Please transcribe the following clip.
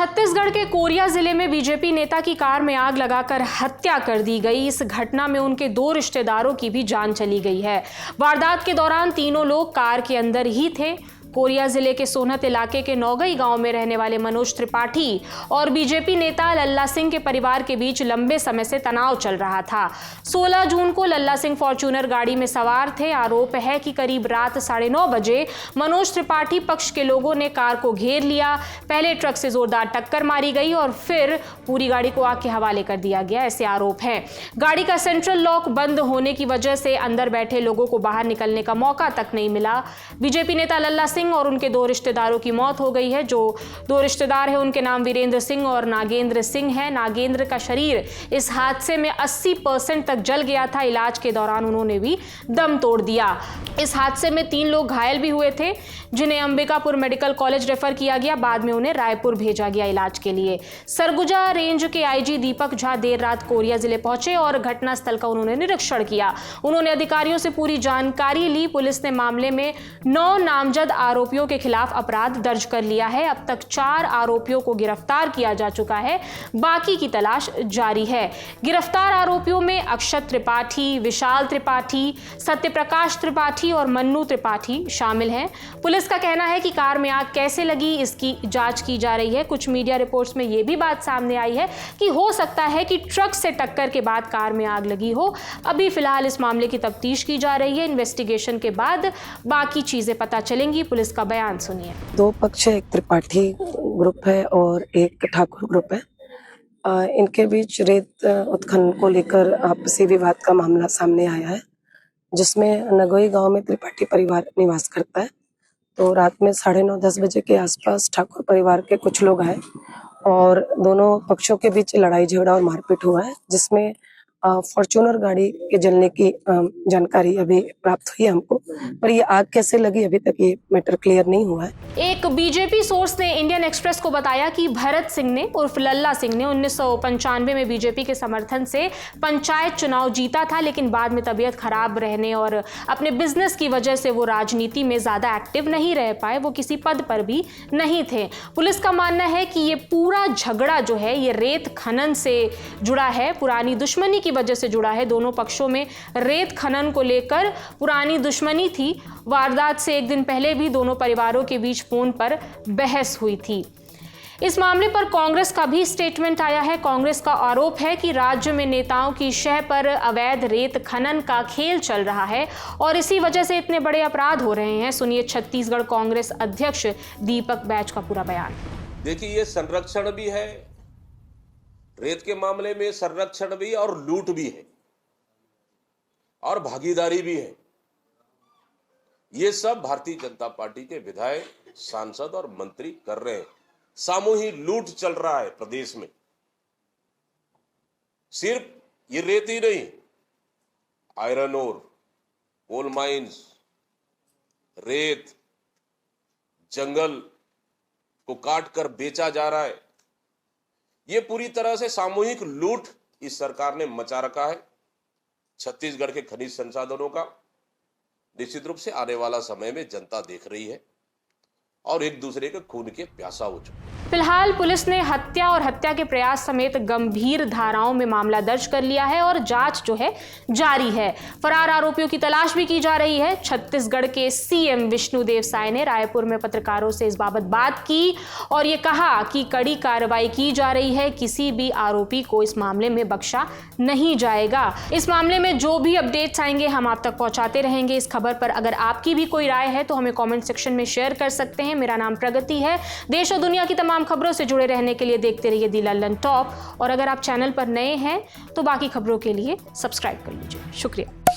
छत्तीसगढ़ के कोरिया जिले में बीजेपी नेता की कार में आग लगाकर हत्या कर दी गई। इस घटना में उनके 2 रिश्तेदारों की भी जान चली गई है। वारदात के दौरान तीनों लोग कार के अंदर ही थे। कोरिया जिले के सोनत इलाके के नौगई गांव में रहने वाले मनोज त्रिपाठी और बीजेपी नेता लल्ला सिंह के परिवार के बीच लंबे समय से तनाव चल रहा था। 16 जून को लल्ला सिंह फॉर्च्यूनर गाड़ी में सवार थे। आरोप है कि करीब रात 9:30 बजे मनोज त्रिपाठी पक्ष के लोगों ने कार को घेर लिया। पहले ट्रक से जोरदार टक्कर मारी गई और फिर पूरी गाड़ी को आग के हवाले कर दिया गया, ऐसे आरोप हैं। गाड़ी का सेंट्रल लॉक बंद होने की वजह से अंदर बैठे लोगों को बाहर निकलने का मौका तक नहीं मिला। बीजेपी नेता लल्ला सिंह और उनके 2 रिश्तेदारों की मौत हो गई है। जो 2 रिश्तेदार हैं उनके नाम वीरेंद्र सिंह और नागेंद्र सिंह है। नागेंद्र का शरीर इस हादसे में 80% तक जल गया था। इलाज के दौरान उन्होंने भी दम तोड़ दिया। इस हादसे में 3 लोग घायल भी हुए थे, जिन्हें अंबिकापुर मेडिकल कॉलेज रेफर किया गया। बाद में उन्हें रायपुर भेजा गया इलाज के लिए। सरगुजा रेंज के आईजी दीपक झा देर रात कोरिया जिले पहुंचे और घटनास्थल का उन्होंने निरीक्षण किया। उन्होंने अधिकारियों से पूरी जानकारी ली। पुलिस ने मामले में 9 नामजद आरोपियों के खिलाफ अपराध दर्ज कर लिया है। अब तक 4 आरोपियों को गिरफ्तार किया जा चुका है, बाकी की तलाश जारी है। गिरफ्तार आरोपियों में अक्षत त्रिपाठी, विशाल त्रिपाठी, सत्यप्रकाश त्रिपाठी और मन्नू त्रिपाठी शामिल हैं। पुलिस का कहना है कि कार में आग कैसे लगी, इसकी जांच की जा रही है। कुछ मीडिया रिपोर्ट्स में यह भी बात सामने आई है कि हो सकता है कि ट्रक से टक्कर के बाद कार में आग लगी हो। अभी फिलहाल इस मामले की तफ्तीश की जा रही है। इन्वेस्टिगेशन के बाद बाकी चीजें पता चलेंगी। पुलिस का बयान सुनिए। 2 पक्ष है, एक त्रिपाठी ग्रुप है और एक ठाकुर ग्रुप है। इनके बीच रेत उत्खनन को लेकर आपसी विवाद का मामला सामने आया है, जिसमें नगोई गांव में त्रिपाठी परिवार निवास करता है। तो रात में 9:30-10 बजे के आसपास ठाकुर परिवार के कुछ लोग आए और दोनों पक्षों के बीच लड़ाई झगड़ा और मारपीट हुआ है, जिसमें फॉर्च्यूनर गाड़ी के जलने की जानकारी अभी प्राप्त हुई है हमको, पर ये आग कैसे लगी अभी तक ये मैटर क्लियर नहीं हुआ है। एक बीजेपी सोर्स ने इंडियन एक्सप्रेस को बताया कि भरत सिंह ने उर्फ लल्ला सिंह ने 1995 में बीजेपी के समर्थन से पंचायत चुनाव जीता था, लेकिन बाद में तबीयत खराब रहने और अपने बिजनेस की वजह से वो राजनीति में ज्यादा एक्टिव नहीं रह पाए। वो किसी पद पर भी नहीं थे। पुलिस का मानना है कि ये पूरा झगड़ा जो है ये रेत खनन से जुड़ा है, पुरानी दुश्मनी की वजह से जुड़ा है। दोनों पक्षों में रेत खनन को लेकर पुरानी दुश्मनी थी। वारदात से एक दिन पहले भी दोनों परिवारों के बीच फोन पर बहस हुई थी। इस मामले पर कांग्रेस का भी स्टेटमेंट आया है। कांग्रेस का आरोप है कि राज्य में नेताओं की शह पर अवैध रेत खनन का खेल चल रहा है और इसी वजह से इतने बड़े अपराध हो रहे हैं। सुनिए छत्तीसगढ़ कांग्रेस अध्यक्ष दीपक बैच का पूरा बयान। देखिए, ये संरक्षण भी है, रेत के मामले में संरक्षण भी और लूट भी है और भागीदारी भी है। ये सब भारतीय जनता पार्टी के विधायक, सांसद और मंत्री कर रहे हैं। सामूहिक लूट चल रहा है प्रदेश में। सिर्फ ये रेत ही नहीं, आयरन ओर, कोल माइंस, रेत, जंगल को काट कर बेचा जा रहा है। ये पूरी तरह से सामूहिक लूट इस सरकार ने मचा रखा है छत्तीसगढ़ के खनिज संसाधनों का। निश्चित रूप से आने वाला समय में जनता देख रही है और एक दूसरे के खून के प्यासा हो चुके। फिलहाल पुलिस ने हत्या और हत्या के प्रयास समेत गंभीर धाराओं में मामला दर्ज कर लिया है और जांच जो है जारी है। फरार आरोपियों की तलाश भी की जा रही है। छत्तीसगढ़ के सीएम विष्णुदेव साय ने रायपुर में पत्रकारों से इस बाबत बात की और ये कहा कि कड़ी कार्रवाई की जा रही है। किसी भी आरोपी को इस मामले में बख्शा नहीं जाएगा। इस मामले में जो भी अपडेट्स आएंगे हम आप तक पहुंचाते रहेंगे। इस खबर पर अगर आपकी भी कोई राय है तो हमें कॉमेंट सेक्शन में शेयर कर सकते हैं। मेरा नाम प्रगति है। देश और दुनिया की तमाम खबरों से जुड़े रहने के लिए देखते रहिए दी लल्लन टॉप और अगर आप चैनल पर नए हैं तो बाकी खबरों के लिए सब्सक्राइब कर लीजिए। शुक्रिया।